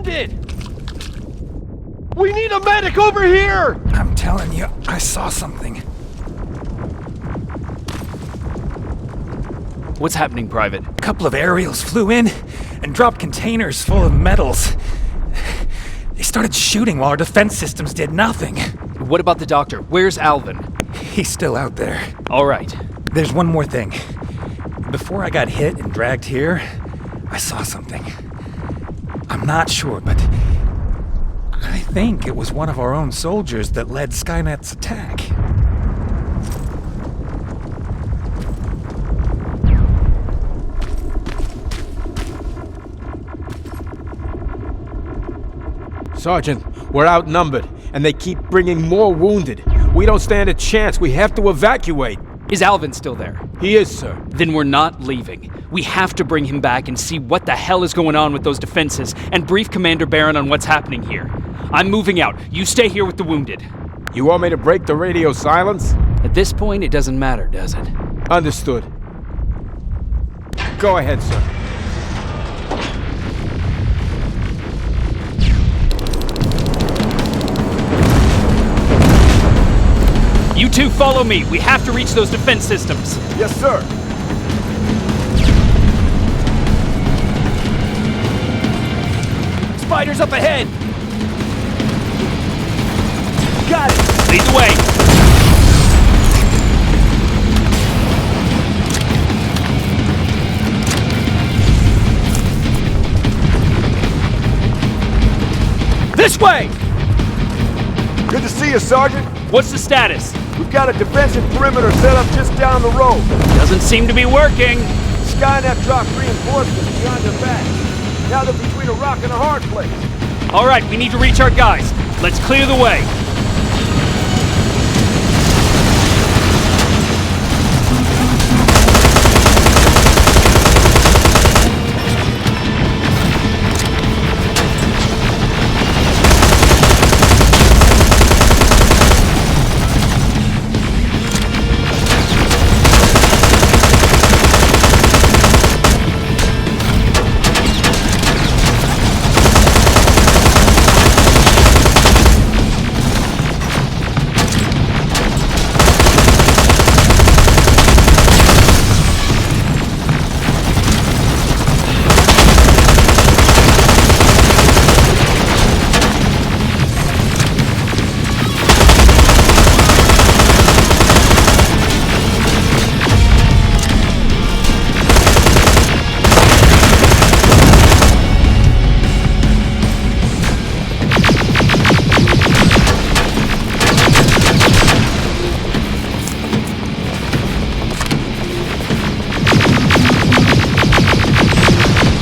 wounded! We need a medic over here! I'm telling you, I saw something. What's happening, Private? A couple of aerials flew in and dropped containers full of metals. They started shooting while our defense systems did nothing. What about the doctor? Where's Alvin? He's still out there. All right. There's one more thing. Before I got hit and dragged here, I saw something. I'm not sure, but I think it was one of our own soldiers that led Skynet's attack. Sergeant, we're outnumbered, and they keep bringing more wounded. We don't stand a chance. We have to evacuate. Is Alvin still there? He is, sir. Then we're not leaving. We have to bring him back and see what the hell is going on with those defenses and brief Commander Barron on what's happening here. I'm moving out. You stay here with the wounded. You want me to break the radio silence? At this point, it doesn't matter, does it? Understood. Go ahead, sir. You two follow me. We have to reach those defense systems. Yes, sir. Spiders up ahead! Got it. Lead the way! This way! Good to see you, Sergeant. What's the status? We've got a defensive perimeter set up just down the road. Doesn't seem to be working. Skynet dropped reinforcements beyond their back. Now they're between a rock and a hard place. All right, we need to reach our guys. Let's clear the way.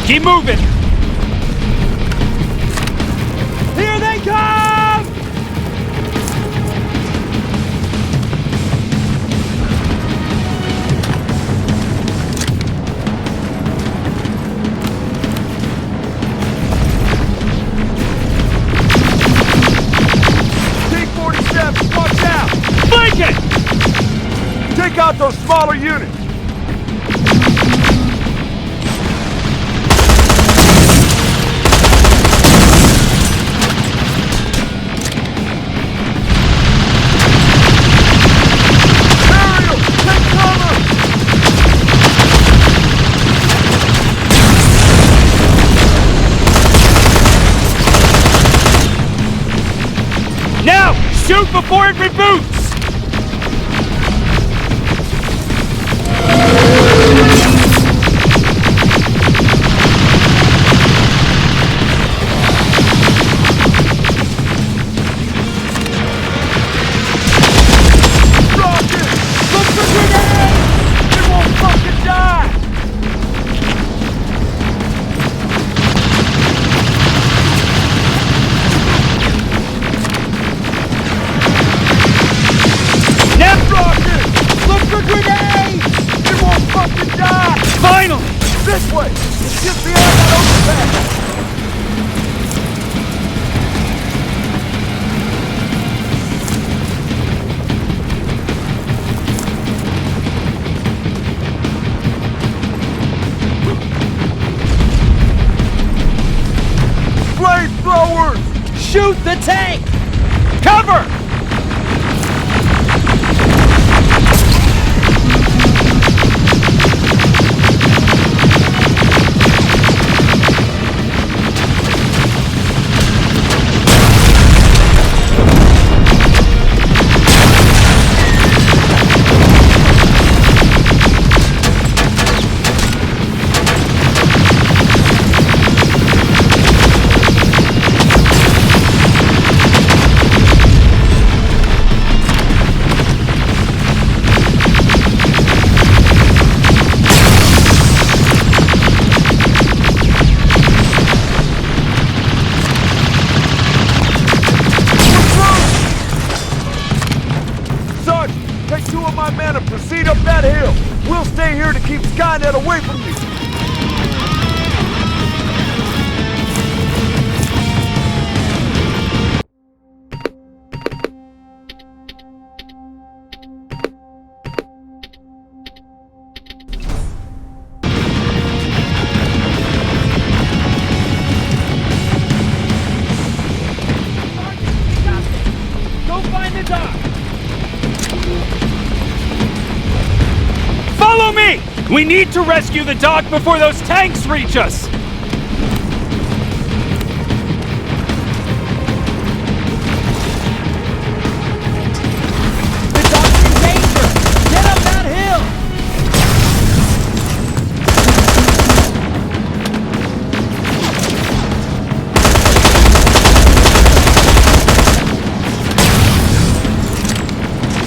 Keep moving! Here they come! T-47, watch out! Flank it! Take out those smaller units! Now! Shoot before it reboots! Rocket! Look for grenades! It won't fucking die! Rocket! Look for grenades! It won't fucking die! Finally! This way! It's just beyond that overpass! Great Shoot the tank! Cover! Take 2 of my men and proceed up that hill. We'll stay here to keep Skynet away from you. Go find the dock! Follow me! We need to rescue the dock before those tanks reach us! The dock's in danger! Get up that hill!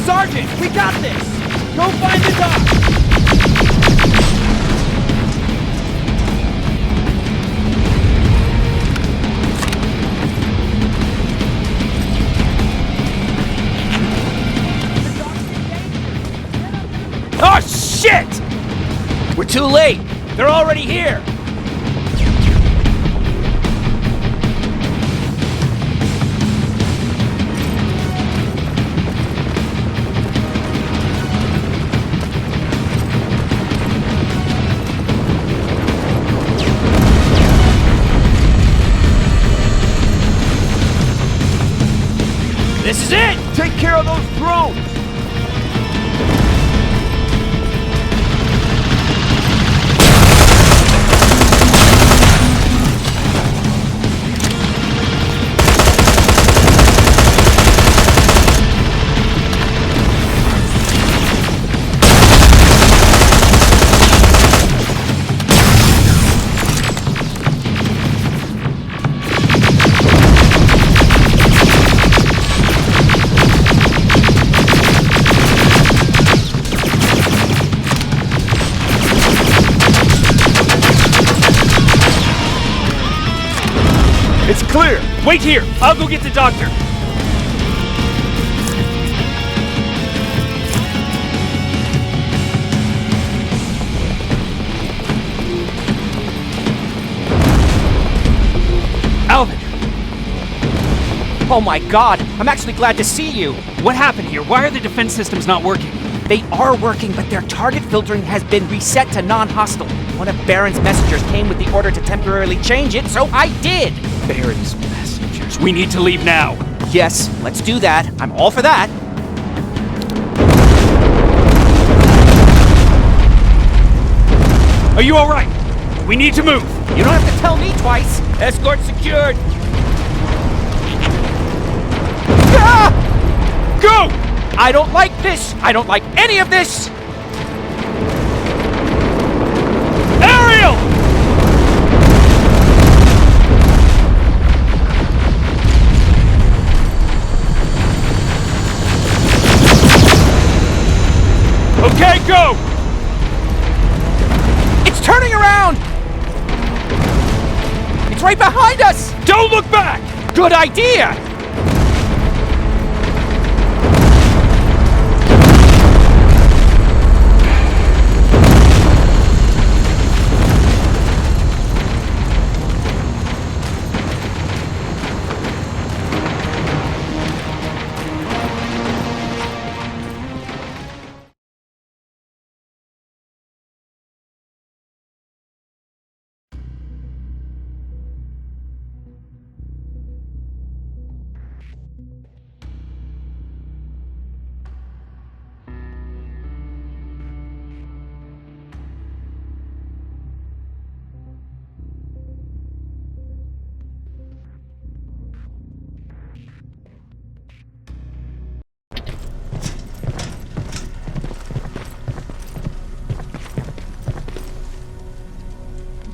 Sergeant, we got this! Go find the dock! Oh, shit! We're too late! They're already here! This is it! Take care of those drones! It's clear! Wait here! I'll go get the doctor! Alvin! Oh my god, I'm actually glad to see you. What happened here? Why are the defense systems not working? They are working, but their target filtering has been reset to non-hostile. One of Baron's messengers came with the order to temporarily change it, so I did. Baron's messengers. We need to leave now. Yes, let's do that. I'm all for that. Are you alright? We need to move. You don't have to tell me twice. Escort secured. Ah! Go! I don't like this. I don't like any of this. Ariel! Okay, go! It's turning around. It's right behind us. Don't look back! Good idea.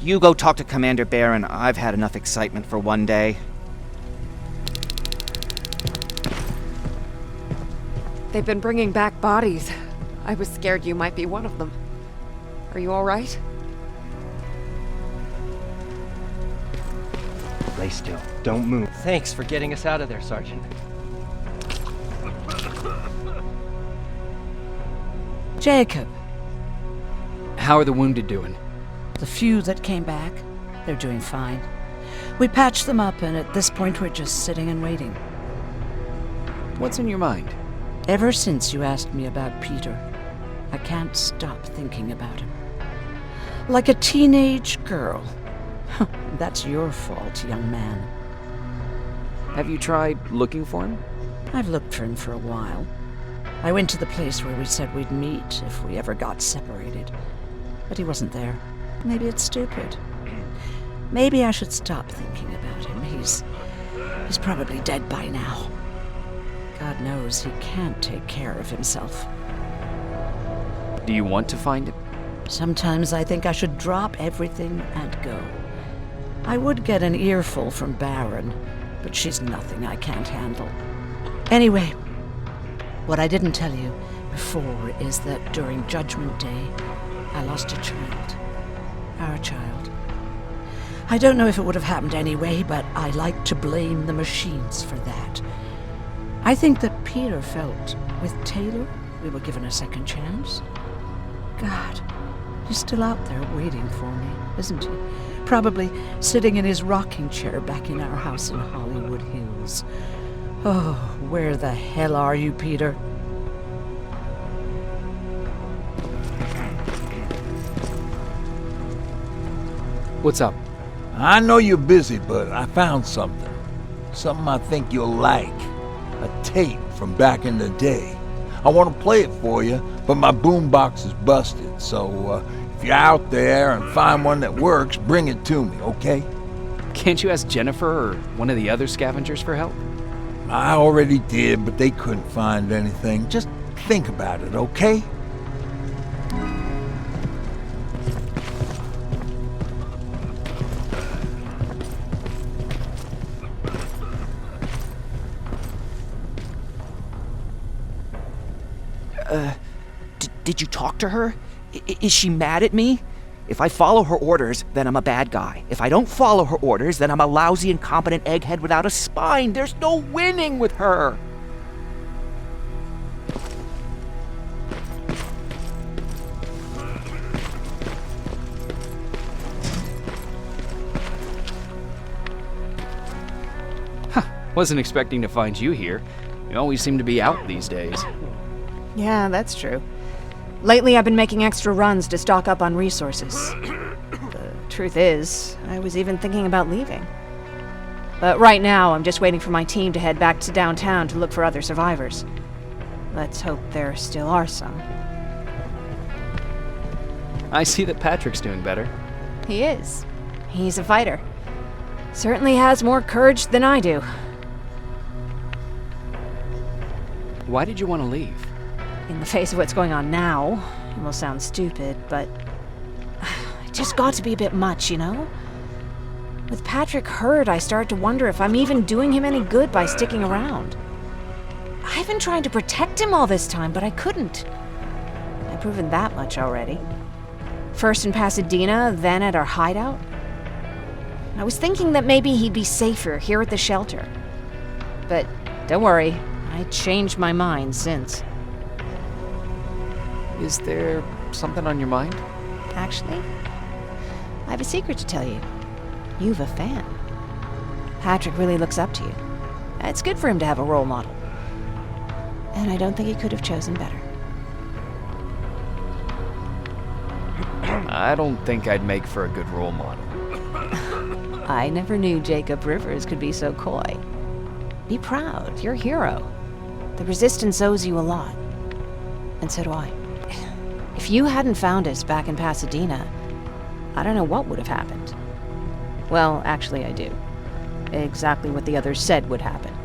You go talk to Commander Barron. I've had enough excitement for one day. They've been bringing back bodies. I was scared you might be one of them. Are you all right? Lay still. Don't move. Thanks for getting us out of there, Sergeant. Jacob, How are the wounded doing? the few that came back, they're doing fine. We patched them up, and at this point we're just sitting and waiting. What's in your mind? Ever since you asked me about Peter, I can't stop thinking about him. Like a teenage girl. That's your fault, young man. Have you tried looking for him? I've looked for him for a while. I went to the place where we said we'd meet if we ever got separated. But he wasn't there. Maybe it's stupid. Maybe I should stop thinking about him. He's probably dead by now. God knows he can't take care of himself. Do you want to find him? Sometimes I think I should drop everything and go. I would get an earful from Baron, but she's nothing I can't handle. Anyway, what I didn't tell you before is that during Judgment Day, I lost a child. Our child. I don't know if it would have happened anyway, but I like to blame the machines for that. I think that Peter felt with Taylor we were given a second chance. God, he's still out there waiting for me, isn't he? Probably sitting in his rocking chair back in our house in Hollywood Hills. Oh, where the hell are you, Peter? What's up? I know you're busy, but I found something. Something I think you'll like. A tape from back in the day. I want to play it for you, but my boombox is busted, so if you're out there and find one that works, bring it to me, okay? Can't you ask Jennifer or one of the other scavengers for help? I already did, but they couldn't find anything. Just think about it, okay? Did you talk to her? Is she mad at me? If I follow her orders, then I'm a bad guy. If I don't follow her orders, then I'm a lousy, incompetent egghead without a spine. There's no winning with her. Wasn't expecting to find you here. You always seem to be out these days. Yeah, that's true. Lately, I've been making extra runs to stock up on resources. The truth is, I was even thinking about leaving. But right now, I'm just waiting for my team to head back to downtown to look for other survivors. Let's hope there still are some. I see that Patrick's doing better. He is. He's a fighter. Certainly has more courage than I do. Why did you want to leave? In the face of what's going on now, it will sound stupid, but it just got to be a bit much, you know? With Patrick hurt, I started to wonder if I'm even doing him any good by sticking around. I've been trying to protect him all this time, but I couldn't. I've proven that much already. First in Pasadena, then at our hideout. I was thinking that maybe he'd be safer here at the shelter. But don't worry, I changed my mind since. Is there something on your mind? Actually, I have a secret to tell you. You've a fan. Patrick really looks up to you. It's good for him to have a role model. And I don't think he could have chosen better. I don't think I'd make for a good role model. I never knew Jacob Rivers could be so coy. Be proud, you're a hero. The Resistance owes you a lot. And so do I. If you hadn't found us back in Pasadena, I don't know what would have happened. Well, actually I do. Exactly what the others said would happen.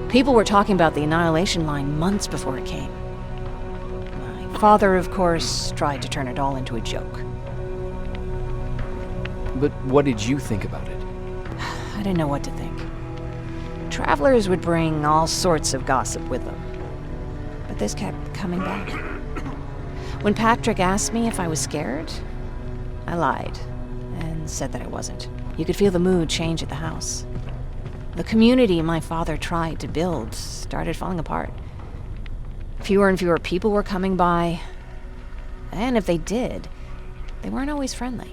People were talking about the Annihilation Line months before it came. My father, of course, tried to turn it all into a joke. But what did you think about it? I didn't know what to think. Travelers would bring all sorts of gossip with them. But this kept coming back. When Patrick asked me if I was scared, I lied and said that I wasn't. You could feel the mood change at the house. The community my father tried to build started falling apart. Fewer and fewer people were coming by, and if they did, they weren't always friendly.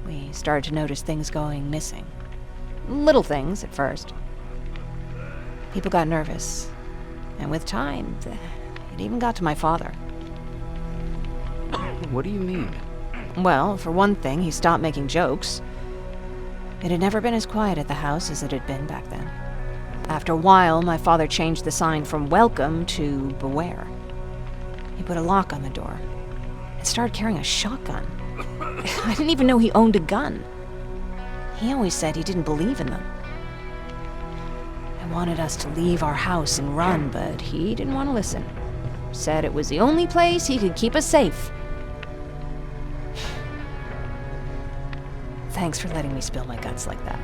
We started to notice things going missing. Little things at first. People got nervous, and with time, it even got to my father. What do you mean? Well, for one thing, he stopped making jokes. It had never been as quiet at the house as it had been back then. After a while, my father changed the sign from welcome to beware. He put a lock on the door and started carrying a shotgun. I didn't even know he owned a gun. He always said he didn't believe in them. I wanted us to leave our house and run, but he didn't want to listen. Said it was the only place he could keep us safe. Thanks for letting me spill my guts like that.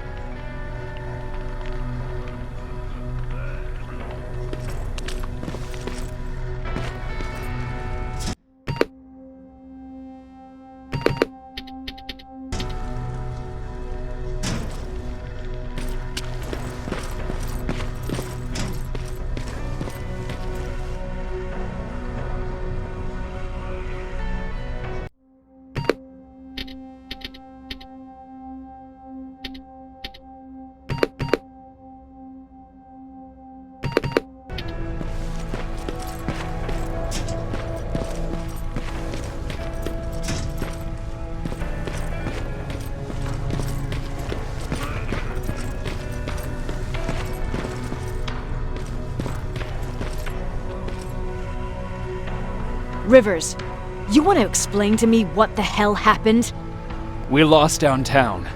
Rivers, you want to explain to me what the hell happened? We lost downtown.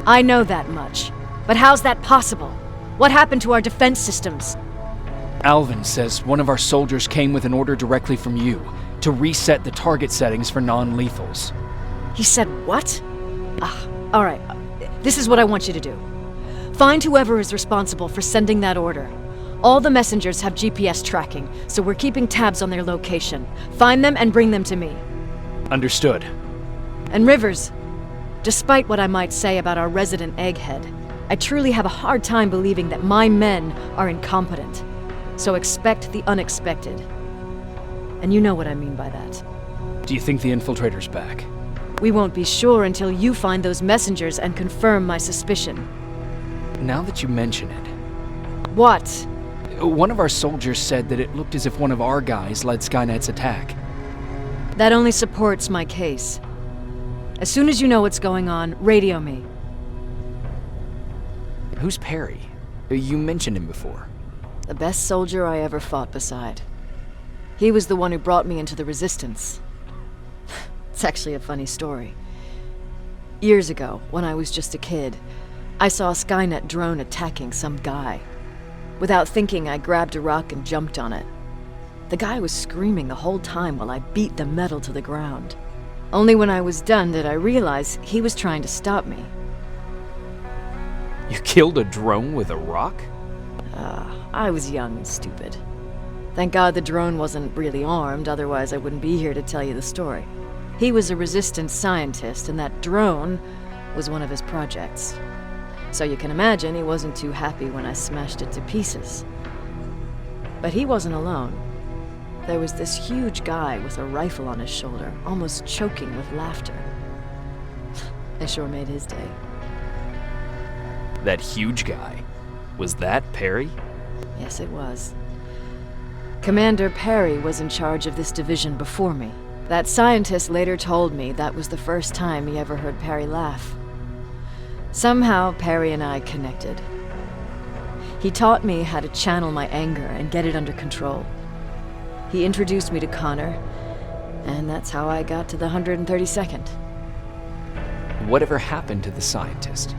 I know that much. But how's that possible? What happened to our defense systems? Alvin says one of our soldiers came with an order directly from you to reset the target settings for non-lethals. He said what? Alright. This is what I want you to do. Find whoever is responsible for sending that order. All the messengers have GPS tracking, so we're keeping tabs on their location. Find them and bring them to me. Understood. And Rivers, despite what I might say about our resident egghead, I truly have a hard time believing that my men are incompetent. So expect the unexpected. And you know what I mean by that. Do you think the infiltrator's back? We won't be sure until you find those messengers and confirm my suspicion. Now that you mention it... What? One of our soldiers said that it looked as if one of our guys led Skynet's attack. That only supports my case. As soon as you know what's going on, radio me. Who's Perry? You mentioned him before. The best soldier I ever fought beside. He was the one who brought me into the Resistance. It's actually a funny story. Years ago, when I was just a kid, I saw a Skynet drone attacking some guy. Without thinking, I grabbed a rock and jumped on it. The guy was screaming the whole time while I beat the metal to the ground. Only when I was done did I realize he was trying to stop me. You killed a drone with a rock? I was young and stupid. Thank God the drone wasn't really armed, otherwise I wouldn't be here to tell you the story. He was a Resistance scientist, and that drone was one of his projects. So you can imagine he wasn't too happy when I smashed it to pieces. But he wasn't alone. There was this huge guy with a rifle on his shoulder, almost choking with laughter. I sure made his day. That huge guy. Was that Perry? Yes, it was. Commander Perry was in charge of this division before me. That scientist later told me that was the first time he ever heard Perry laugh. Somehow, Perry and I connected. He taught me how to channel my anger and get it under control. He introduced me to Connor, and that's how I got to the 132nd. Whatever happened to the scientist?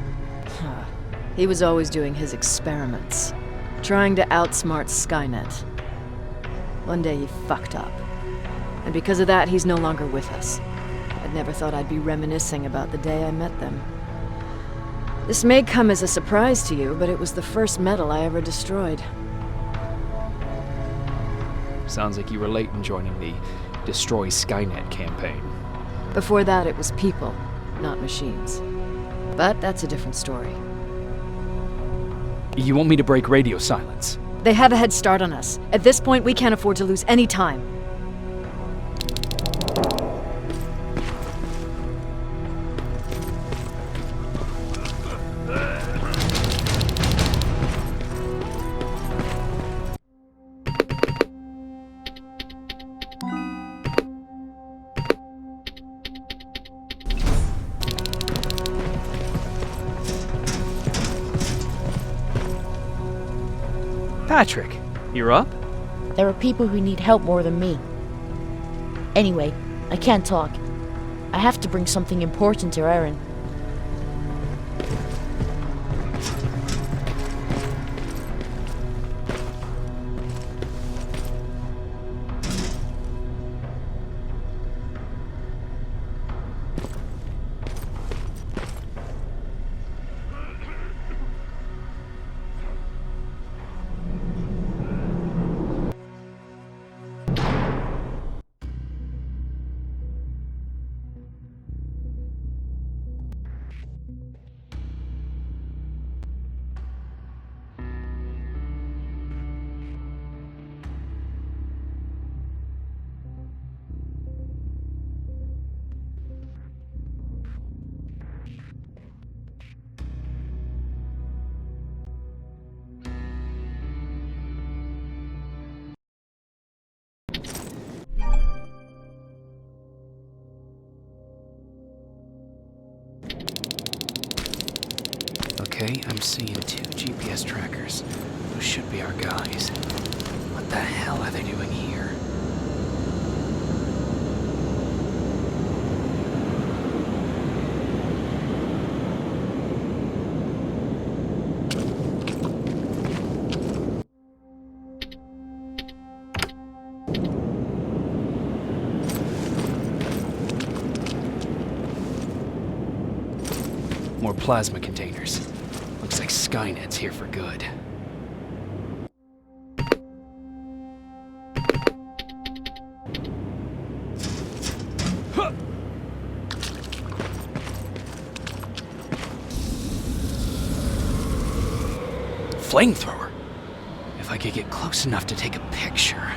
He was always doing his experiments, trying to outsmart Skynet. One day he fucked up, and because of that, he's no longer with us. I'd never thought I'd be reminiscing about the day I met them. This may come as a surprise to you, but it was the first metal I ever destroyed. Sounds like you were late in joining the Destroy Skynet campaign. Before that, it was people, not machines. But that's a different story. You want me to break radio silence? They have a head start on us. At this point, we can't afford to lose any time. Patrick, you're up? There are people who need help more than me. Anyway, I can't talk. I have to bring something important to Erin. Okay, I'm seeing 2 GPS trackers. Those should be our guys. What the hell are they doing here? More plasma containers. Looks like Skynet's here for good. Flamethrower? If I could get close enough to take a picture.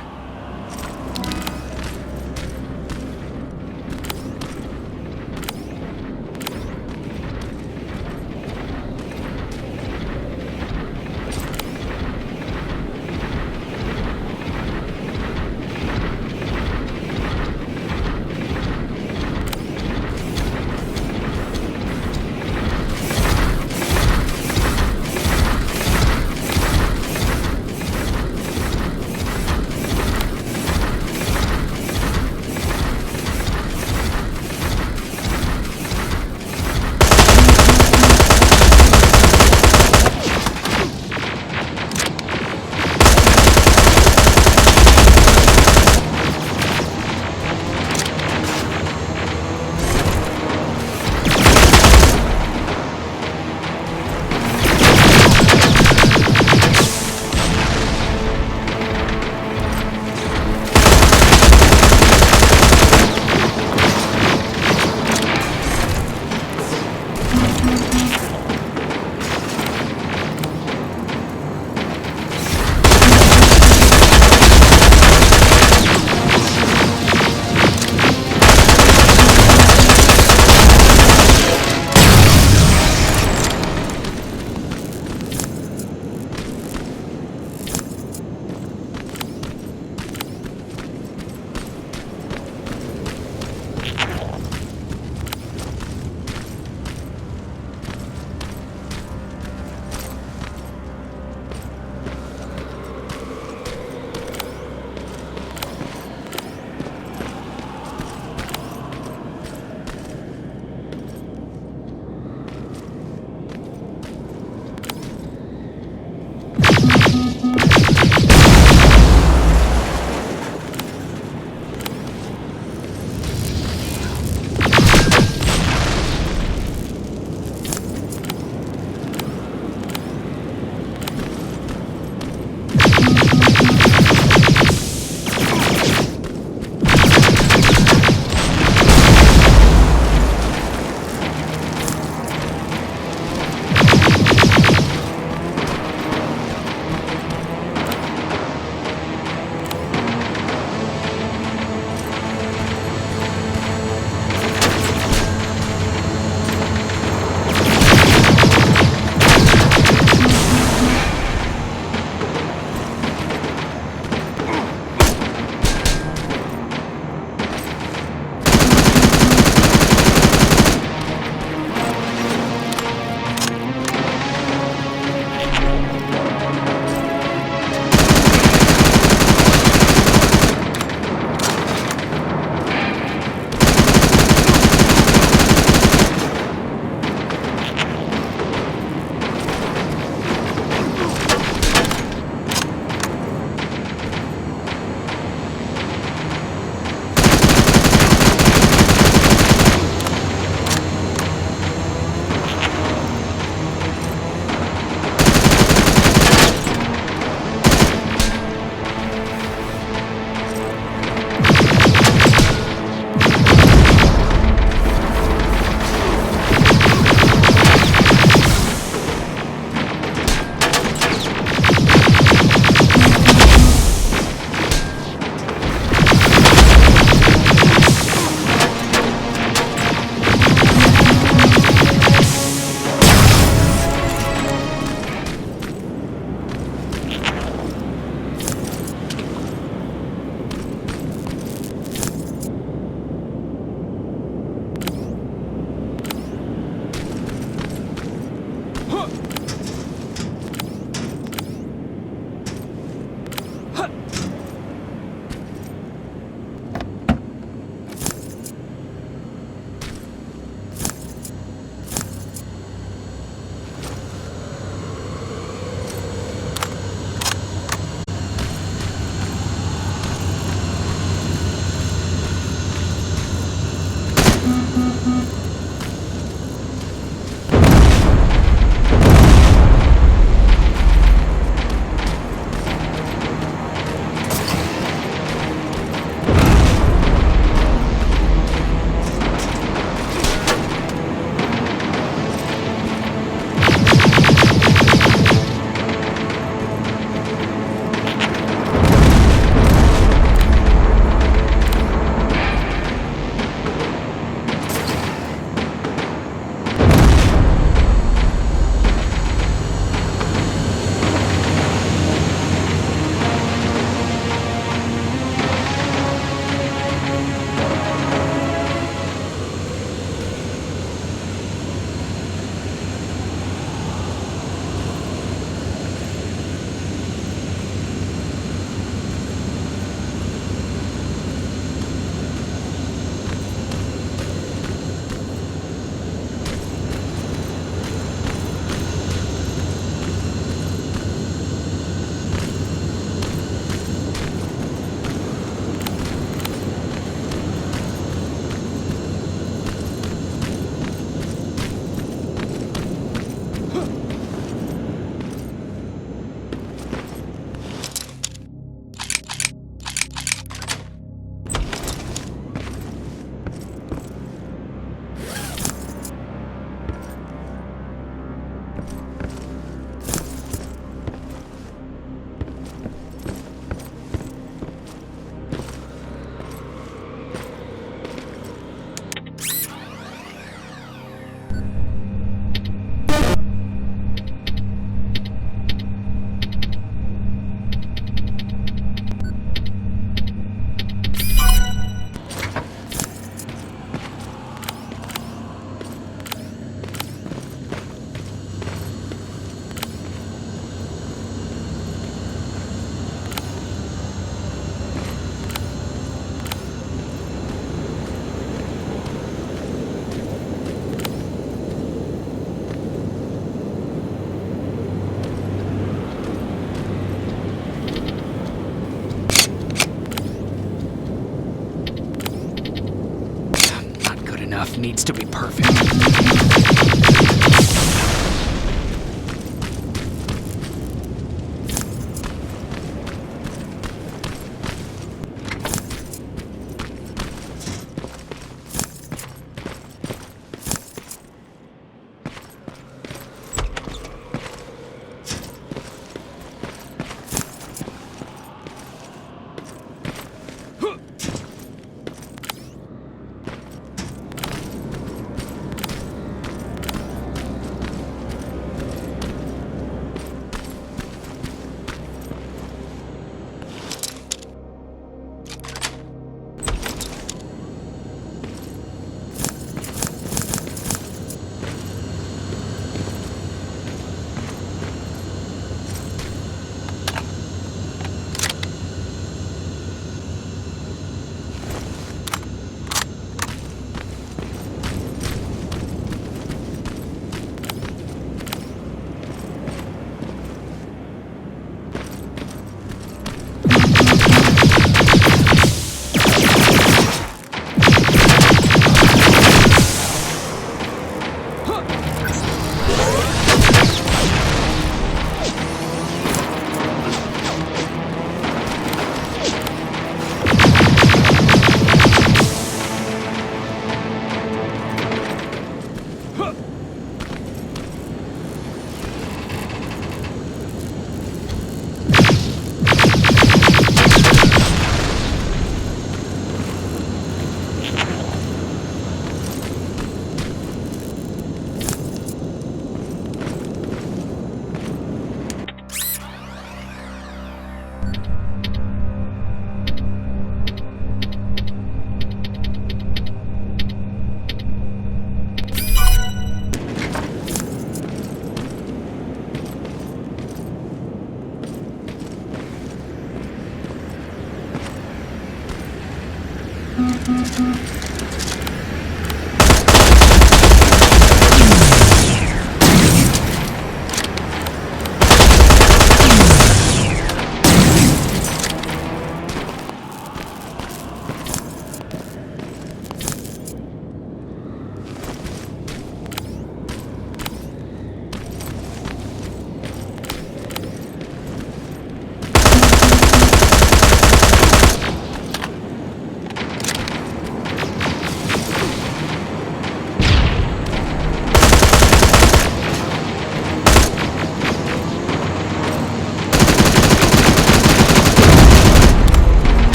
needs to be perfect.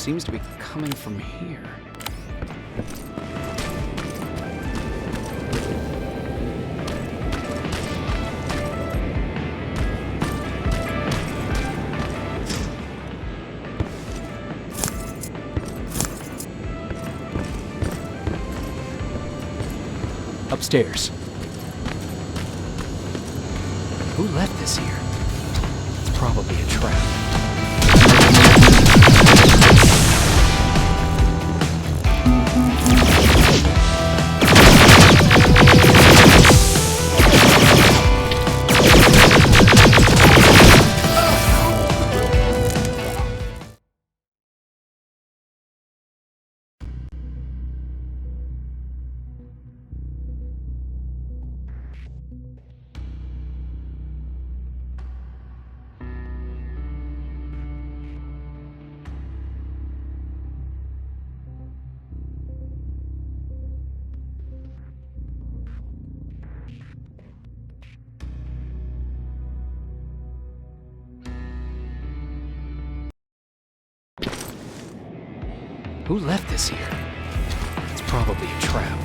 Seems to be coming from here. Upstairs. Who left this here? It's probably a trap. Who left this here? It's probably a trap.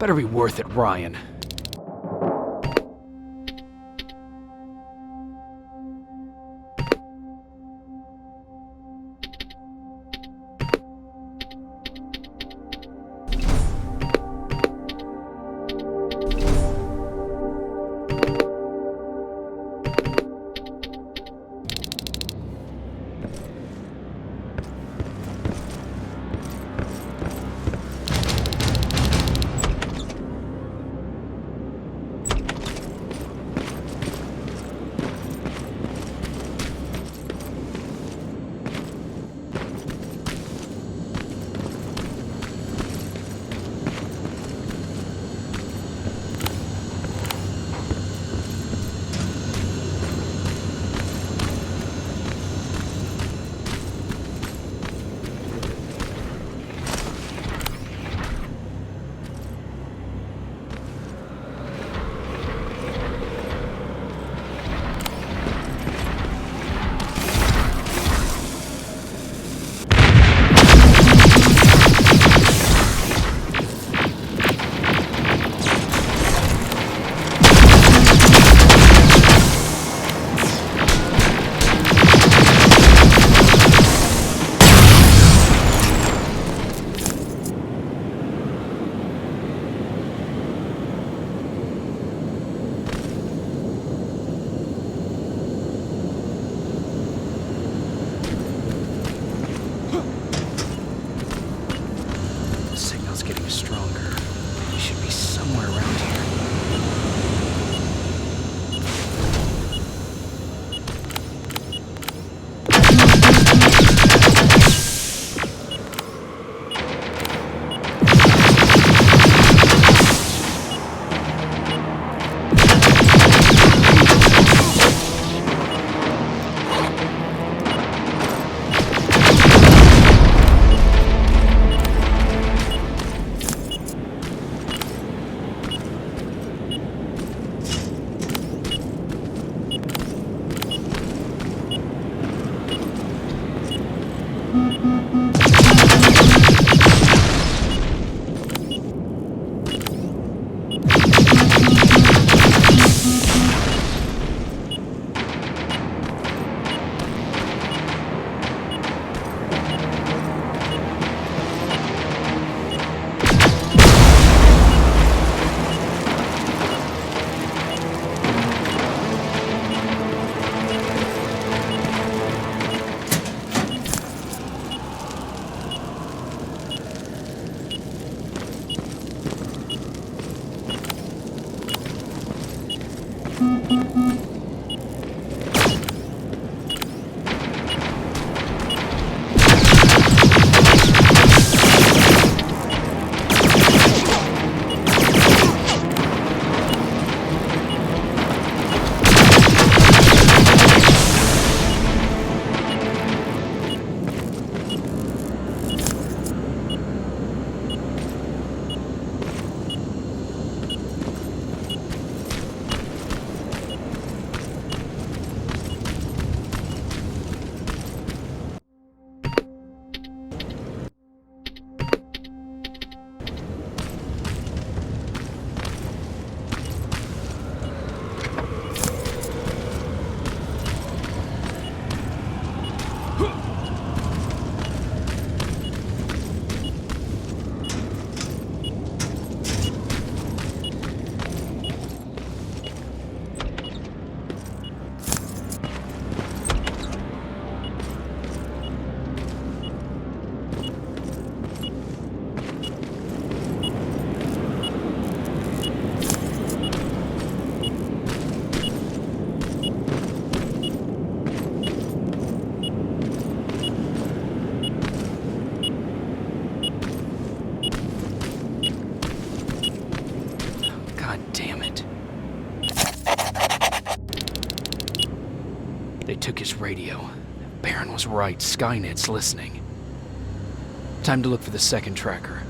Better be worth it, Ryan. looks right. Skynet's listening. Time to look for the second tracker.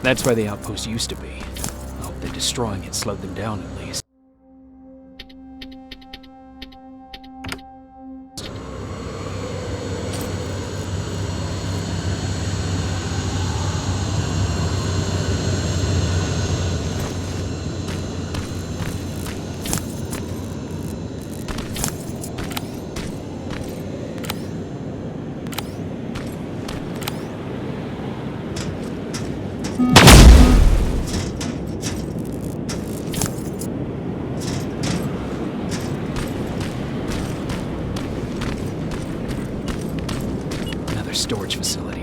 That's where the outpost used to be. I hope that destroying it slowed them down at least. Another storage facility.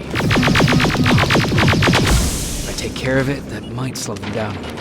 If I take care of it, that might slow them down a little.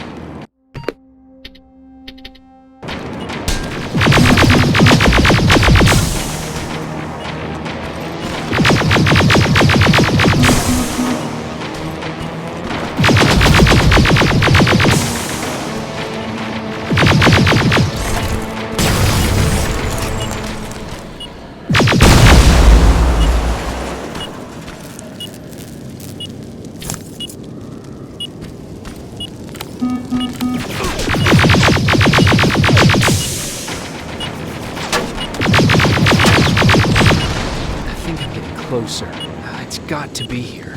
Closer. It's got to be here.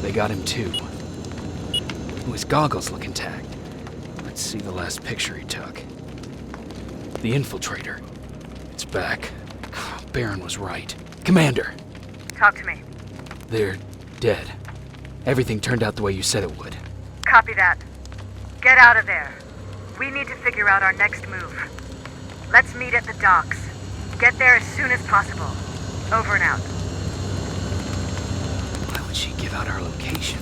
They got him too. His goggles look intact. Let's see the last picture he took. The infiltrator. It's back. Baron was right. Commander! Talk to me. They're dead. Everything turned out the way you said it would. Copy that. Get out of there. We need to figure out our next move. Let's meet at the docks. Get there as soon as possible. Over and out. Why would she give out our location?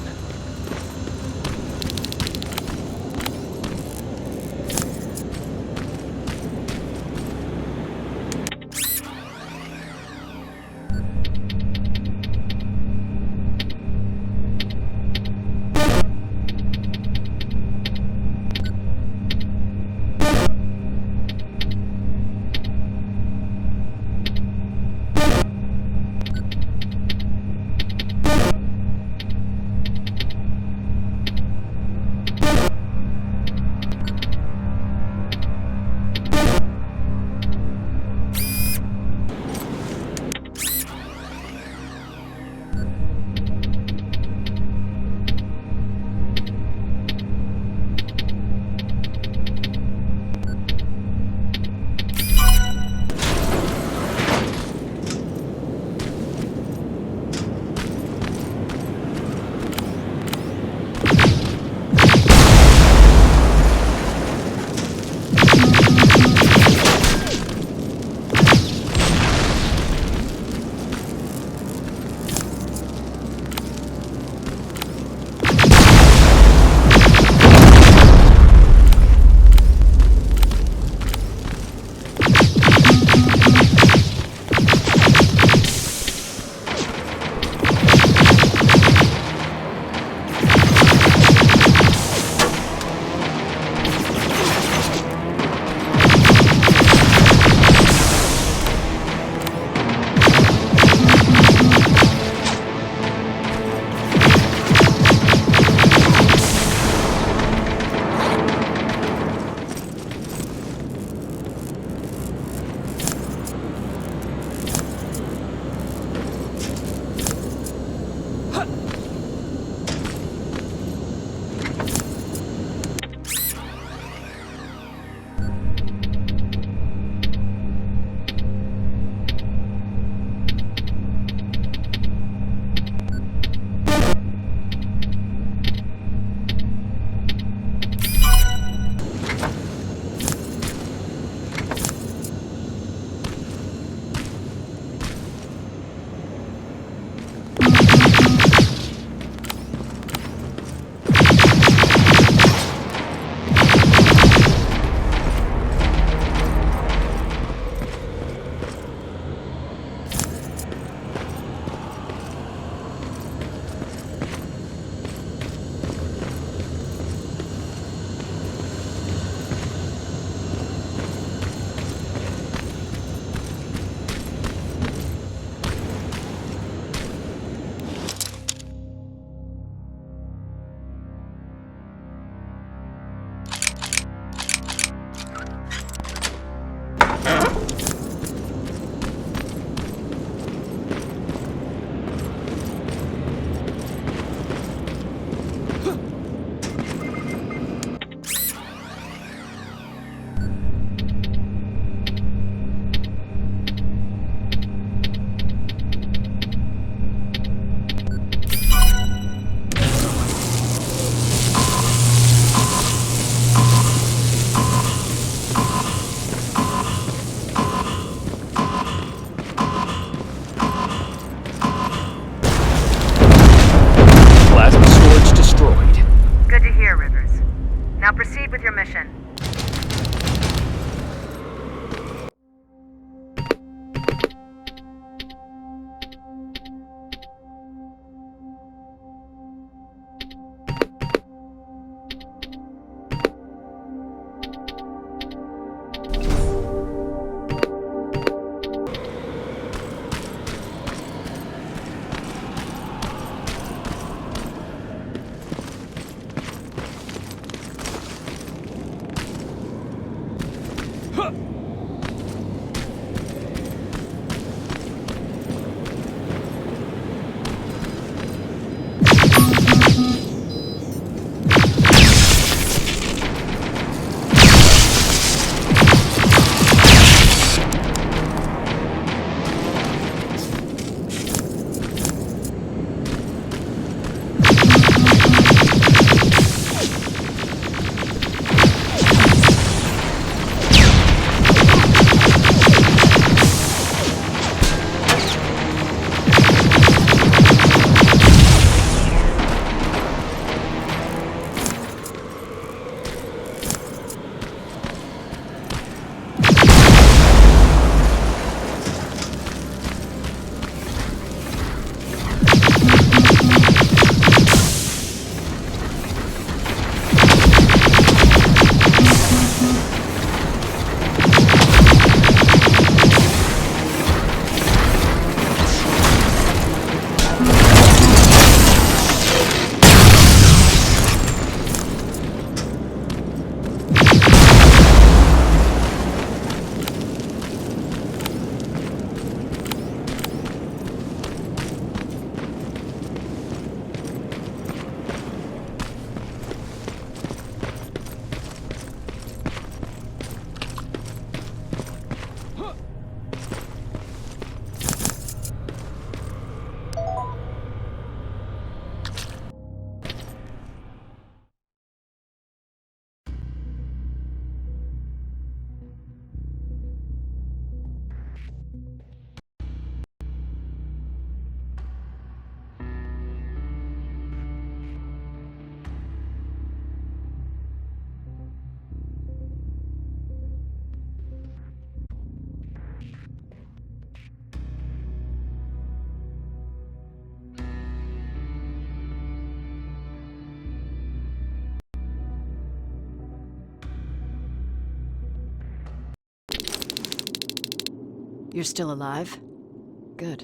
Proceed with your mission. You're still alive? Good.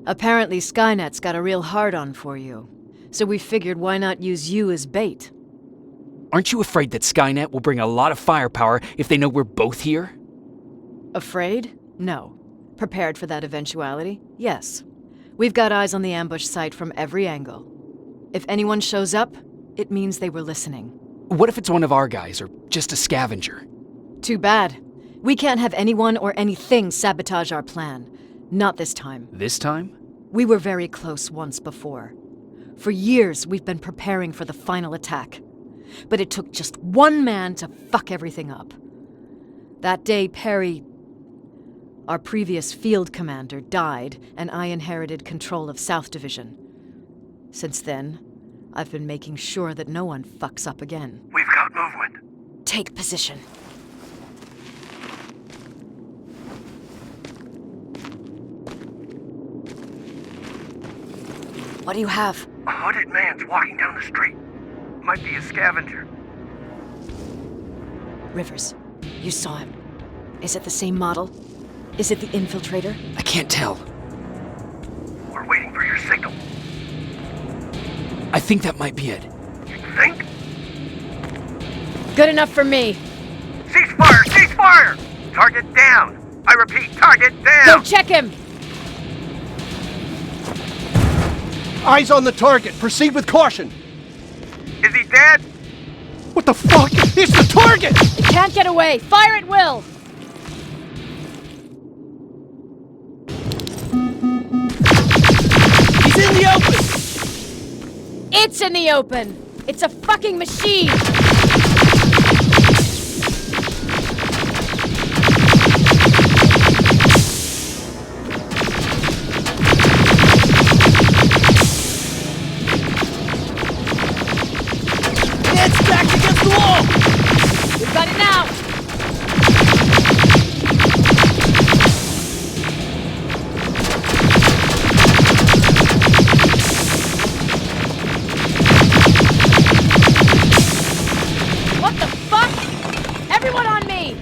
Apparently Skynet's got a real hard-on for you, so we figured why not use you as bait? Aren't you afraid that Skynet will bring a lot of firepower if they know we're both here? Afraid? No. Prepared for that eventuality? Yes. We've got eyes on the ambush site from every angle. If anyone shows up, it means they were listening. What if it's one of our guys, or just a scavenger? Too bad. We can't have anyone or anything sabotage our plan. Not this time. This time? We were very close once before. For years, we've been preparing for the final attack. But it took just one man to fuck everything up. That day, Perry, our previous field commander, died, and I inherited control of South Division. Since then, I've been making sure that no one fucks up again. We've got movement. Take position. What do you have? A hooded man's walking down the street. Might be a scavenger. Rivers, you saw him. Is it the same model? Is it the infiltrator? I can't tell. We're waiting for your signal. I think that might be it. You think? Good enough for me. Cease fire! Cease fire! Target down! I repeat, target down! Go check him! Eyes on the target. Proceed with caution. Is he dead? What the fuck? It's the target! He can't get away. Fire at will! He's in the open! It's in the open! It's a fucking machine! It's backed against the wall! Got it now! What the fuck? Everyone on me!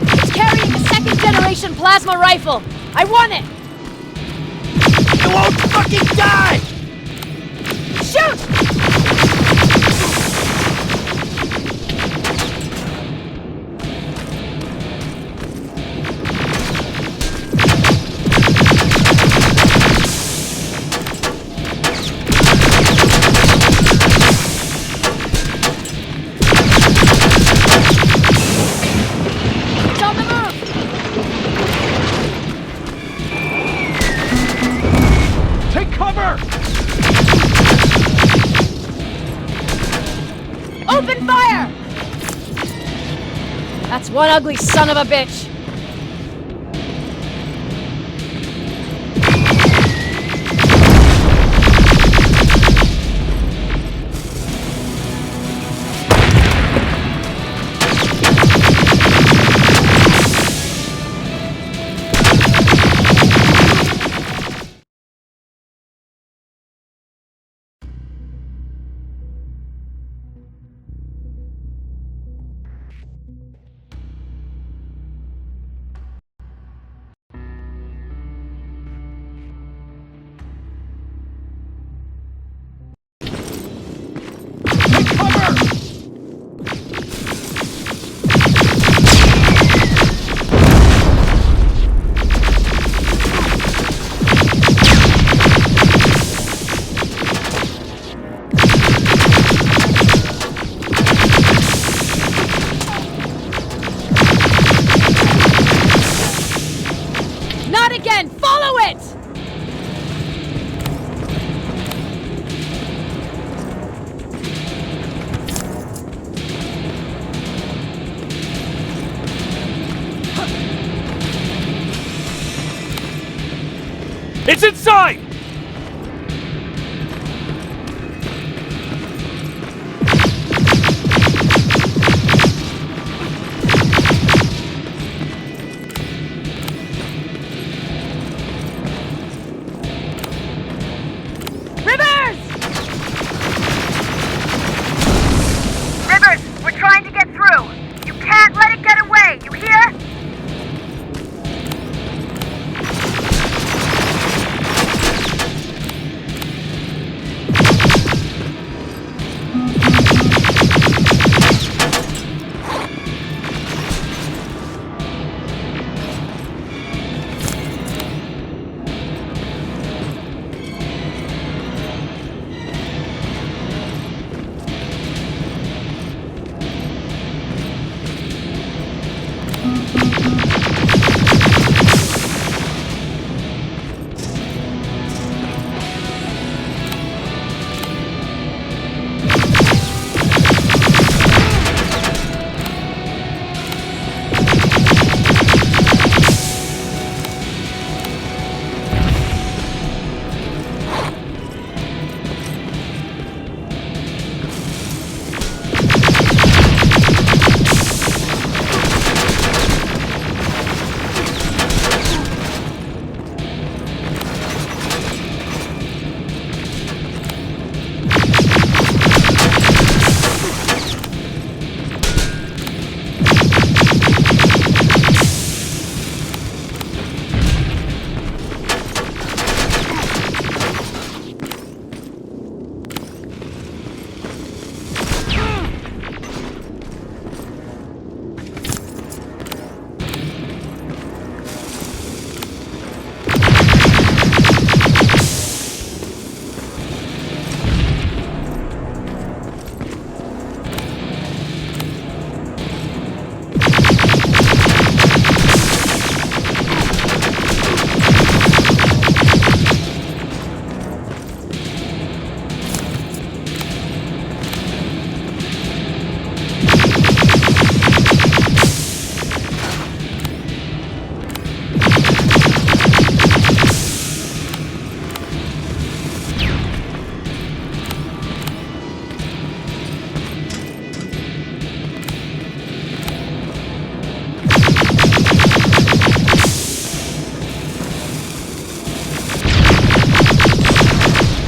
It's carrying a second-generation plasma rifle! I want it! You won't fucking die! Shoot! It's on the move! Take cover! Open fire! That's one ugly son of a bitch! Not again! Follow it! It's inside! Rivers! Rivers, we're trying to get through. You can't let it get away, you hear?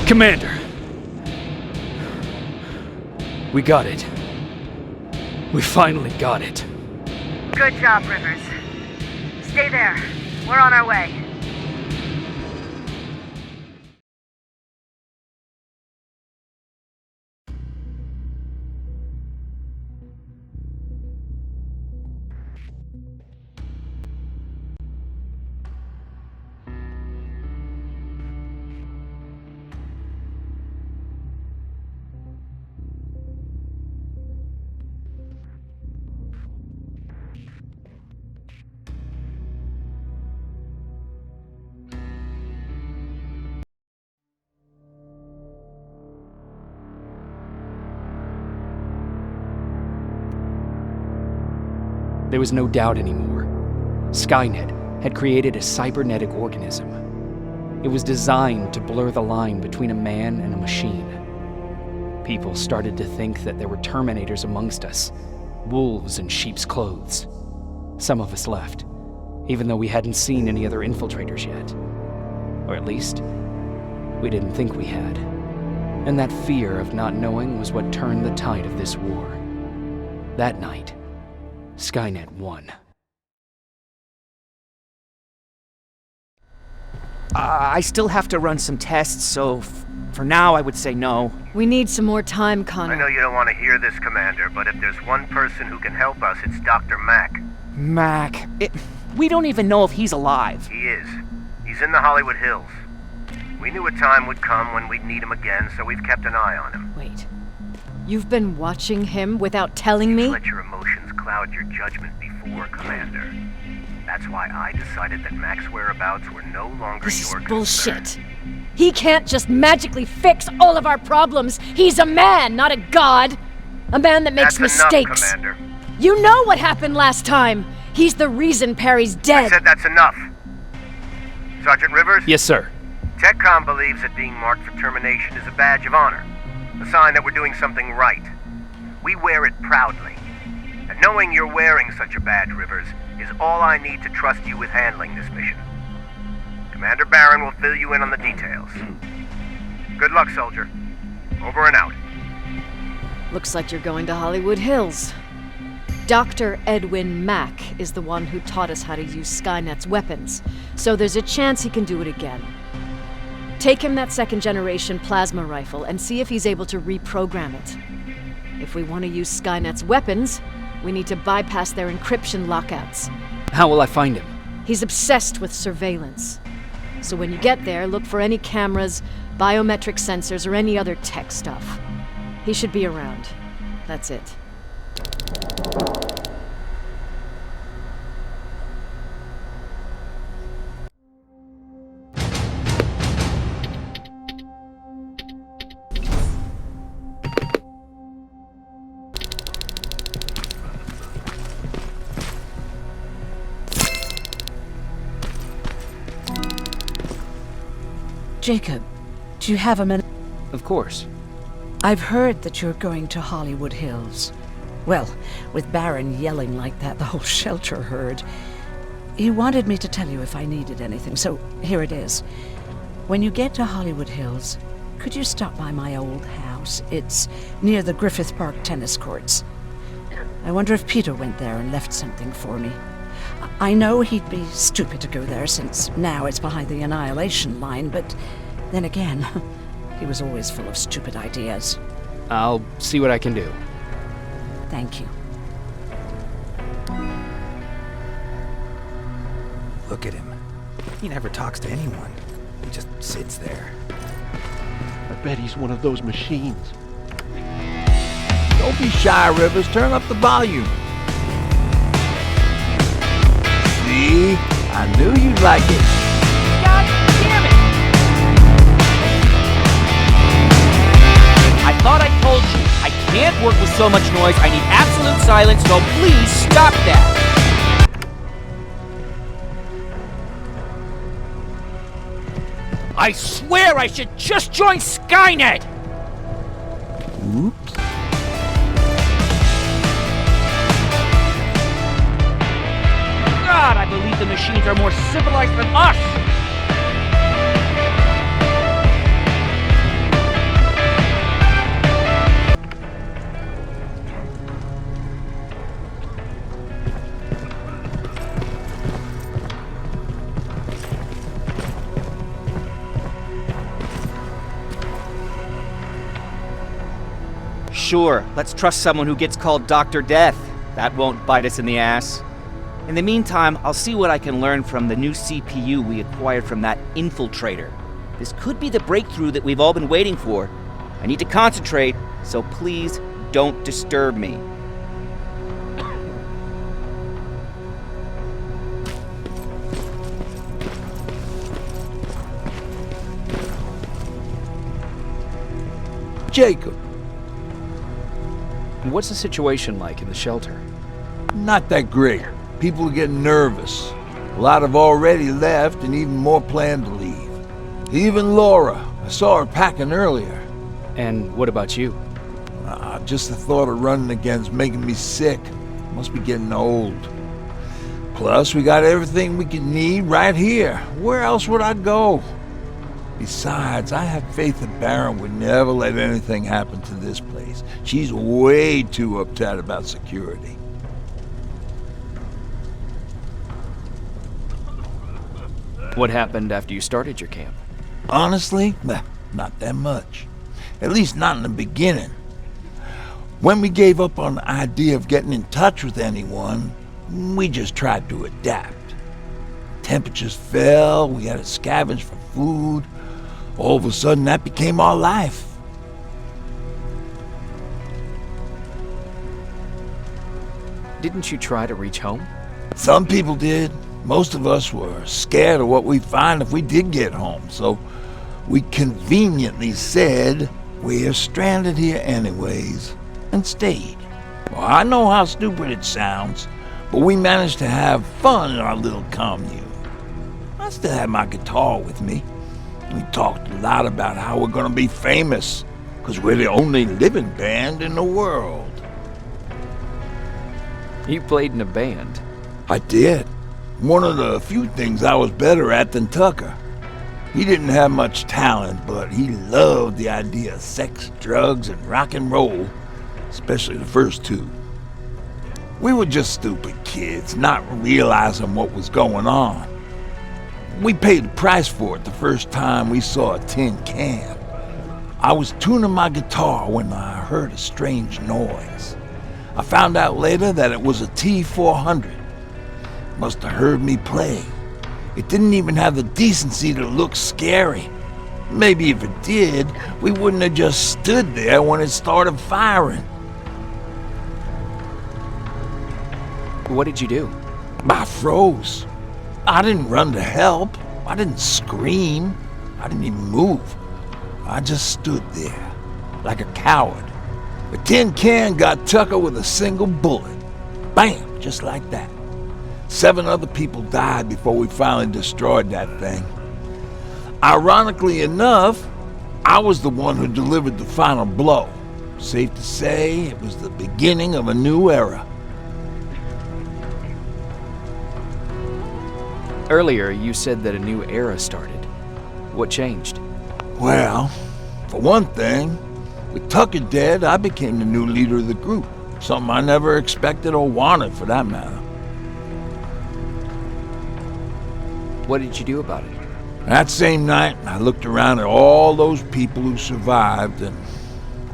Commander. We got it. We finally got it. Good job, Rivers. Stay there. We're on our way. There was no doubt anymore. Skynet had created a cybernetic organism. It was designed to blur the line between a man and a machine. People started to think that there were Terminators amongst us, wolves in sheep's clothes. Some of us left, even though we hadn't seen any other infiltrators yet. Or at least, we didn't think we had. And that fear of not knowing was what turned the tide of this war. That night, Skynet won. I still have to run some tests, so for now I would say no. We need some more time, Connor. I know you don't want to hear this, Commander, but if there's one person who can help us, it's Dr. Mack. Mac. We don't even know if he's alive. He is. He's in the Hollywood Hills. We knew a time would come when we'd need him again, so we've kept an eye on him. Wait. You've been watching him without telling me? Let your emotions cloud your judgment before, Commander. That's why I decided that Mac's whereabouts were no longer This your is bullshit. concern. He can't just magically fix all of our problems. He's a man, not a god. A man that makes That's mistakes. Enough, Commander. You know what happened last time. He's the reason Perry's I dead. said that's enough. Sergeant Rivers? Yes, sir. TechCom believes that being marked for termination is a badge of honor, a sign that we're doing something right. We wear it proudly. And knowing you're wearing such a badge, Rivers, is all I need to trust you with handling this mission. Commander Barron will fill you in on the details. Good luck, soldier. Over and out. Looks like you're going to Hollywood Hills. Dr. Edwin Mack is the one who taught us how to use Skynet's weapons, so there's a chance he can do it again. Take him that second-generation plasma rifle and see if he's able to reprogram it. If we want to use Skynet's weapons, we need to bypass their encryption lockouts. How will I find him? He's obsessed with surveillance. So when you get there, look for any cameras, biometric sensors, or any other tech stuff. He should be around. That's it. Jacob, do you have a minute? Of course. I've heard that you're going to Hollywood Hills. Well, with Barron yelling like that, the whole shelter heard. He wanted me to tell you if I needed anything, so here it is. When you get to Hollywood Hills, could you stop by my old house? It's near the Griffith Park tennis courts. I wonder if Peter went there and left something for me. I know he'd be stupid to go there since now it's behind the annihilation line, but then again, he was always full of stupid ideas. I'll see what I can do. Thank you. Look at him. He never talks to anyone. He just sits there. I bet he's one of those machines. Don't be shy, Rivers. Turn up the volume. See? I knew you'd like it. God damn it! I thought I told you, I can't work with so much noise. I need absolute silence, so please stop that. I swear I should just join Skynet! Oops. God, I believe the machines are more civilized than us! Sure, let's trust someone who gets called Dr. Death. That won't bite us in the ass. In the meantime, I'll see what I can learn from the new CPU we acquired from that infiltrator. This could be the breakthrough that we've all been waiting for. I need to concentrate, so please don't disturb me. Jacob. What's the situation like in the shelter? Not that great. People are getting nervous. A lot have already left, and even more plan to leave. Even Laura. I saw her packing earlier. And what about you? Just the thought of running again's making me sick. Must be getting old. Plus, we got everything we could need right here. Where else would I go? Besides, I have faith that Baron would never let anything happen to this place. She's way too uptight about security. What happened after you started your camp? Honestly, not that much. At least not in the beginning. When we gave up on the idea of getting in touch with anyone, we just tried to adapt. Temperatures fell, we had to scavenge for food. All of a sudden, that became our life. Didn't you try to reach home? Some people did. Most of us were scared of what we'd find if we did get home, so we conveniently said we're stranded here anyways, and stayed. Well, I know how stupid it sounds, but we managed to have fun in our little commune. I still had my guitar with me. We talked a lot about how we're gonna be famous, because we're the only living band in the world. You played in a band? I did. One of the few things I was better at than Tucker. He didn't have much talent, but he loved the idea of sex, drugs, and rock and roll, especially the first two. We were just stupid kids, not realizing what was going on. We paid the price for it the first time we saw a tin can. I was tuning my guitar when I heard a strange noise. I found out later that it was a T-400. Must have heard me play. It didn't even have the decency to look scary. Maybe if it did, we wouldn't have just stood there when it started firing. What did you do? I froze. I didn't run to help. I didn't scream. I didn't even move. I just stood there, like a coward. The tin can got Tucker with a single bullet. Bam, just like that. 7 other people died before we finally destroyed that thing. Ironically enough, I was the one who delivered the final blow. Safe to say, it was the beginning of a new era. Earlier, you said that a new era started. What changed? Well, for one thing, with Tucker dead, I became the new leader of the group. Something I never expected or wanted, for that matter. What did you do about it? That same night, I looked around at all those people who survived, and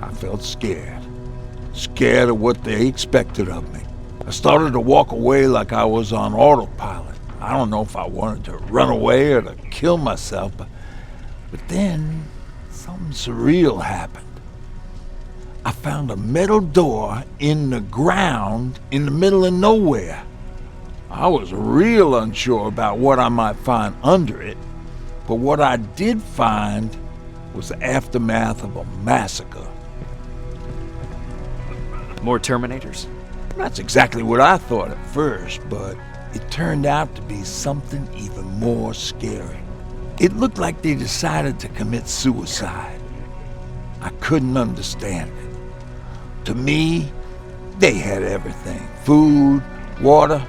I felt scared. Scared of what they expected of me. I started to walk away like I was on autopilot. I don't know if I wanted to run away or to kill myself, but then something surreal happened. I found a metal door in the ground in the middle of nowhere. I was real unsure about what I might find under it, but what I did find was the aftermath of a massacre. More Terminators? That's exactly what I thought at first, but it turned out to be something even more scary. It looked like they decided to commit suicide. I couldn't understand it. To me, they had everything. Food, water.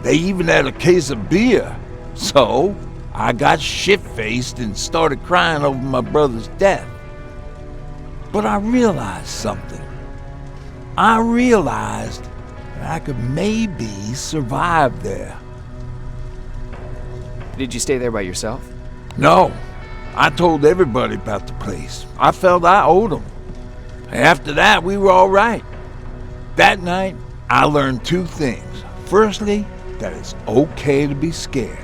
They even had a case of beer. So, I got shit-faced and started crying over my brother's death. But I realized something. I realized that I could maybe survive there. Did you stay there by yourself? No. I told everybody about the place. I felt I owed them. After that, we were all right. That night, I learned two things. Firstly, that it's okay to be scared.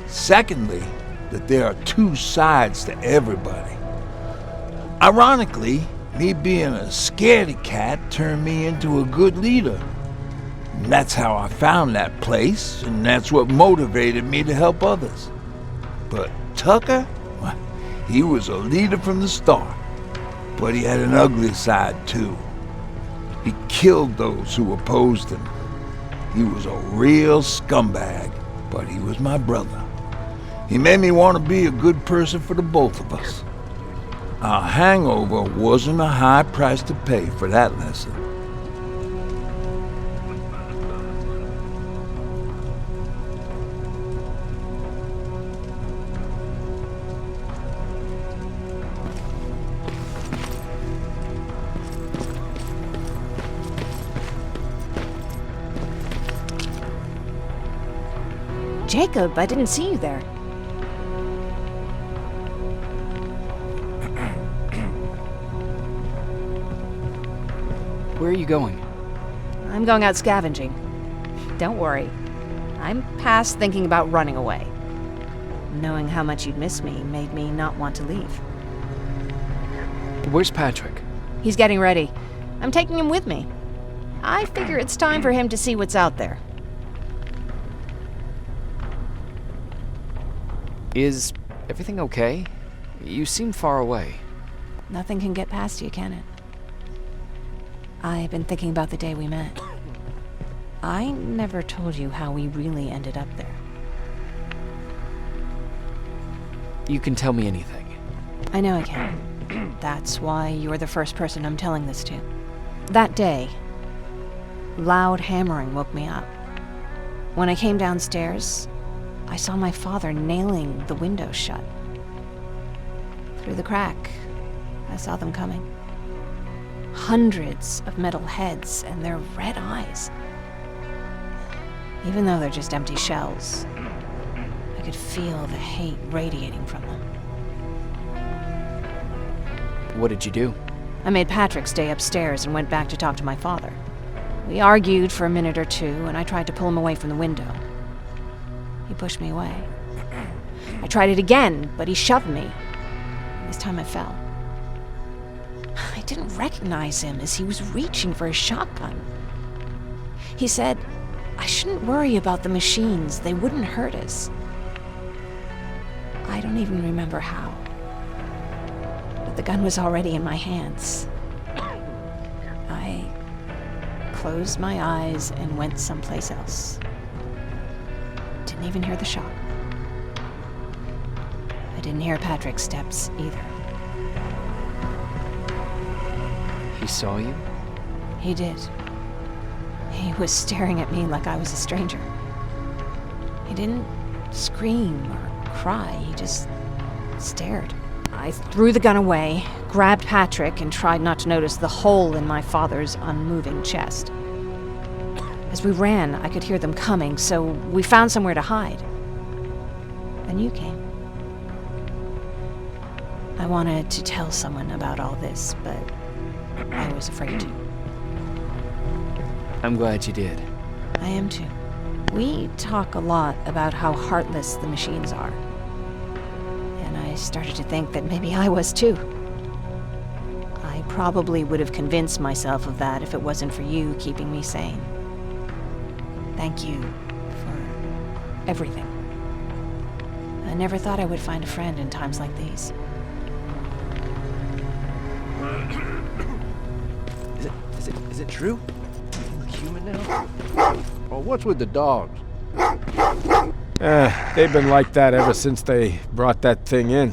Secondly, that there are two sides to everybody. Ironically, me being a scaredy cat turned me into a good leader. And that's how I found that place, and that's what motivated me to help others. But Tucker, well, he was a leader from the start. But he had an ugly side too. He killed those who opposed him. He was a real scumbag, but he was my brother. He made me want to be a good person for the both of us. Our hangover wasn't a high price to pay for that lesson. Jacob, I didn't see you there. Where are you going? I'm going out scavenging. Don't worry. I'm past thinking about running away. Knowing how much you'd miss me made me not want to leave. Where's Patrick? He's getting ready. I'm taking him with me. I figure it's time for him to see what's out there. Is everything okay? You seem far away. Nothing can get past you, can it? I've been thinking about the day we met. I never told you how we really ended up there. You can tell me anything. I know I can. That's why you're the first person I'm telling this to. That day, loud hammering woke me up. When I came downstairs, I saw my father nailing the window shut. Through the crack, I saw them coming. Hundreds of metal heads and their red eyes. Even though they're just empty shells, I could feel the hate radiating from them. What did you do? I made Patrick stay upstairs and went back to talk to my father. We argued for a minute or two, and I tried to pull him away from the window. He pushed me away. I tried it again, but he shoved me. This time I fell. I didn't recognize him as he was reaching for his shotgun. He said, I shouldn't worry about the machines. They wouldn't hurt us. I don't even remember how. But the gun was already in my hands. I closed my eyes and went someplace else. Didn't even hear the shot. I didn't hear Patrick's steps either. He saw you? He did. He was staring at me like I was a stranger. He didn't scream or cry, he just stared. I threw the gun away, grabbed Patrick, and tried not to notice the hole in my father's unmoving chest. As we ran, I could hear them coming, so we found somewhere to hide. Then you came. I wanted to tell someone about all this, but I was afraid to. I'm glad you did. I am too. We talk a lot about how heartless the machines are. And I started to think that maybe I was too. I probably would have convinced myself of that if it wasn't for you keeping me sane. Thank you for everything. I never thought I would find a friend in times like these. Is it true? You look human now? Oh, what's with the dogs? They've been like that ever since they brought that thing in.